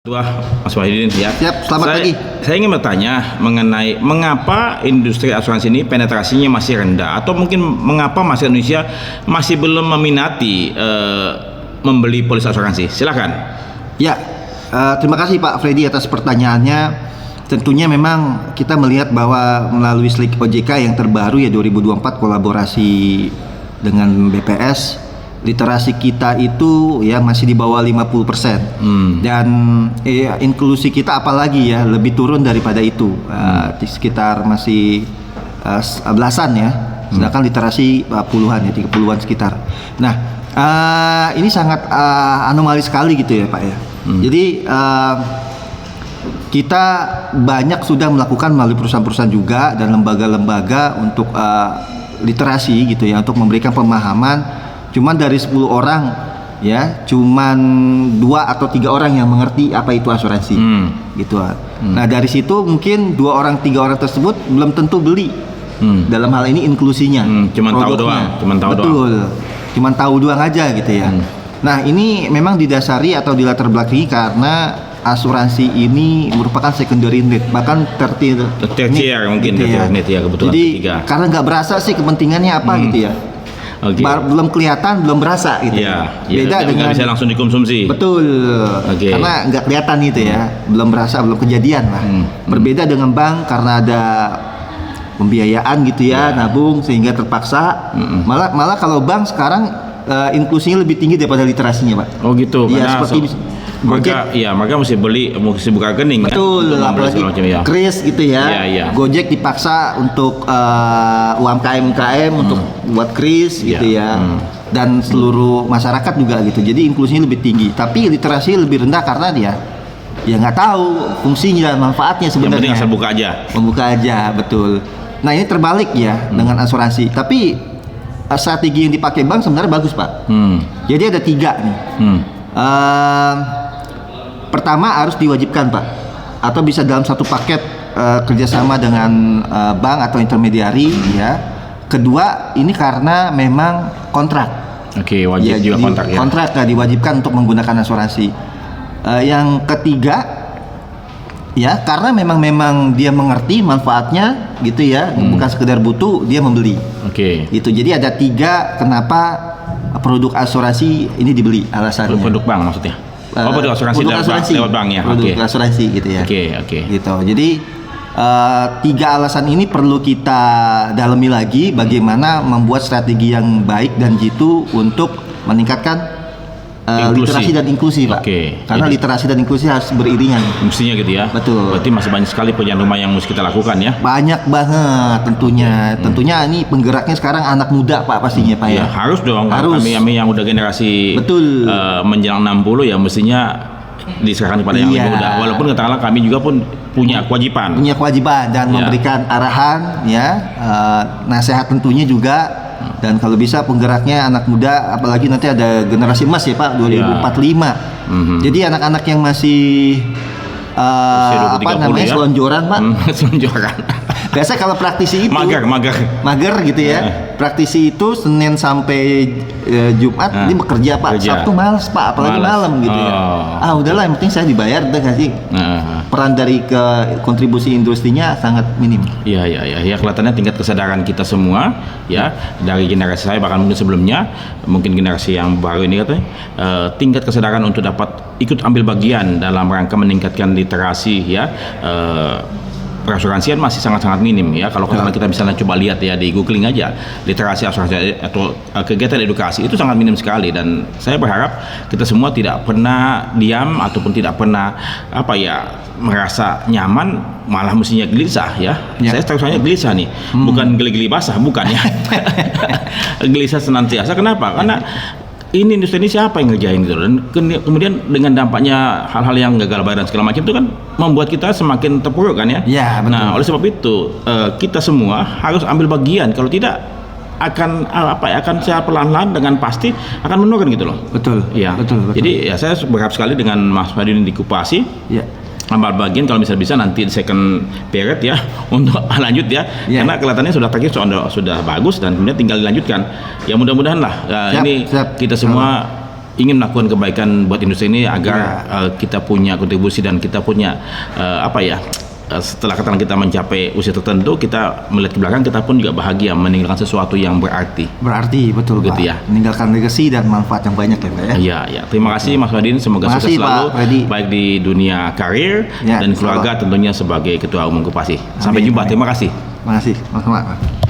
Wah, Mas Wahidin ya. Siap, selamat pagi. Saya ingin bertanya mengenai mengapa industri asuransi ini penetrasinya masih rendah, atau mungkin mengapa masyarakat Indonesia masih belum meminati membeli polis asuransi. Silakan. Ya, terima kasih Pak Freddy atas pertanyaannya. Tentunya memang kita melihat bahwa melalui SLIK OJK yang terbaru ya 2024 kolaborasi dengan BPS, literasi kita itu ya masih di bawah 50%. Dan inklusi kita apalagi ya lebih turun daripada itu, di sekitar masih belasan ya, sedangkan literasi puluhan ya, 30-an sekitar. Nah, ini sangat anomali sekali gitu ya Pak ya. Jadi kita banyak sudah melakukan melalui perusahaan-perusahaan juga dan lembaga-lembaga untuk literasi gitu ya, untuk memberikan pemahaman. Cuman dari 10 orang ya, cuman 2 atau 3 orang yang mengerti apa itu asuransi gitu. Nah dari situ mungkin 2 orang 3 orang tersebut belum tentu beli. Dalam hal ini inklusinya, cuman tahu doang, cuman tahu doang aja gitu ya. Nah ini memang didasari atau dilatar belakangi karena asuransi ini merupakan secondary need, bahkan tertier mungkin gitu ya. Need ya, kebetulan jadi ketiga. Karena nggak berasa sih kepentingannya apa gitu ya. Belum kelihatan, belum berasa gitu. Beda dengan bisa langsung dikonsumsi. Betul. Karena nggak kelihatan gitu ya, belum berasa, belum kejadian lah. Berbeda dengan bank karena ada pembiayaan gitu ya, nabung sehingga terpaksa. Malah kalau bank sekarang inklusinya lebih tinggi daripada literasinya, Pak. Oh gitu. Iya, seperti mereka mesti buka rekening. Betul, kan? Apalagi kris gitu ya. Gojek dipaksa untuk UMKM untuk buat kris gitu ya. Dan seluruh masyarakat juga gitu. Jadi inklusinya lebih tinggi, tapi literasi lebih rendah karena dia ya nggak tahu fungsinya dan manfaatnya sebenarnya. Yang penting asal buka aja. Membuka aja, betul. Nah ini terbalik ya dengan asuransi. Tapi strategi yang dipakai bank sebenarnya bagus Pak. Jadi ada 3 nih. Pertama harus diwajibkan Pak, atau bisa dalam satu paket kerjasama dengan bank atau intermediari ya. Kedua ini karena memang kontrak. Wajib juga kontrak ya. Kontrak diwajibkan untuk menggunakan asuransi. Yang ketiga ya karena memang dia mengerti manfaatnya gitu ya, bukan sekedar butuh, dia membeli. Gitu. Jadi ada 3 kenapa produk asuransi ini dibeli alasannya. Produk bank maksudnya. Produk asuransi lewat bank ya. Produk asuransi gitu ya. Gitu. Jadi 3 alasan ini perlu kita dalami lagi bagaimana membuat strategi yang baik dan jitu untuk meningkatkan literasi dan inklusi Pak. Karena literasi dan inklusi harus beriringan. Mestinya gitu ya. Betul. Berarti masih banyak sekali pekerjaan rumah yang mesti kita lakukan ya. Banyak banget tentunya. Tentunya ini penggeraknya sekarang anak muda Pak pastinya Pak ya. Harus dong. Harus. Kami yang udah generasi menjelang 60 ya mestinya diserahkan kepada yang lebih muda. Walaupun katakanlah kami juga pun punya kewajiban. Dan memberikan arahan ya, nasihat tentunya juga. Dan kalau bisa penggeraknya anak muda, apalagi nanti ada generasi emas ya Pak 2045. Jadi anak-anak yang masih selonjoran Pak. Selonjoran. Biasa kalau praktisi itu mager gitu ya. Praktisi itu Senin sampai Jumat dia bekerja Pak. Sabtu malas Pak, apalagi malam gitu ya. Udahlah yang penting saya dibayar udah kasih. Peran dari kontribusi industrinya sangat minim. Iya kelihatannya tingkat kesadaran kita semua ya, dari generasi saya bahkan mungkin sebelumnya, mungkin generasi yang baru ini katanya, tingkat kesadaran untuk dapat ikut ambil bagian dalam rangka meningkatkan literasi ya, perasuransian masih sangat-sangat minim ya. Kalau kita misalnya coba lihat ya di googling aja literasi asuransi atau kegiatan edukasi itu sangat minim sekali, dan saya berharap kita semua tidak pernah diam ataupun tidak pernah merasa nyaman, malah mestinya gelisah ya. Saya terus hanya gelisah nih, bukan geli-geli basah, bukan ya. Gelisah senantiasa. Kenapa? Karena ini industri ini siapa yang ngerjain gitu, dan kemudian dengan dampaknya hal-hal yang gagal bayar dan segala macam itu kan membuat kita semakin terpuruk kan ya. Betul. Nah oleh sebab itu kita semua harus ambil bagian, kalau tidak akan secara perlahan-lahan dengan pasti akan menurun gitu loh. Betul. Jadi ya saya berharap sekali dengan Mas Fadil di Kupasi ambil bagian kalau bisa nanti second period ya untuk lanjut ya, karena kelihatannya sudah target sudah bagus dan kemudian tinggal dilanjutkan ya, mudah-mudahan lah. Ini kita semua ingin melakukan kebaikan buat industri ini agar kita punya kontribusi dan kita punya setelah katakan kita mencapai usia tertentu, kita melihat ke belakang, kita pun juga bahagia meninggalkan sesuatu yang berarti. Berarti betul Begitu Pak. ya. Meninggalkan legacy dan manfaat yang banyak ya Pak ya. Iya, ya. Terima kasih Mas Fadin, semoga Terima sukses kasih, selalu Pak Freddy. baik di dunia karir Ya, dan keluarga insyaallah. tentunya sebagai Ketua Umum Kopassi. Sampai Amin, jumpa. amin. Terima kasih. Terima kasih. Sama-sama.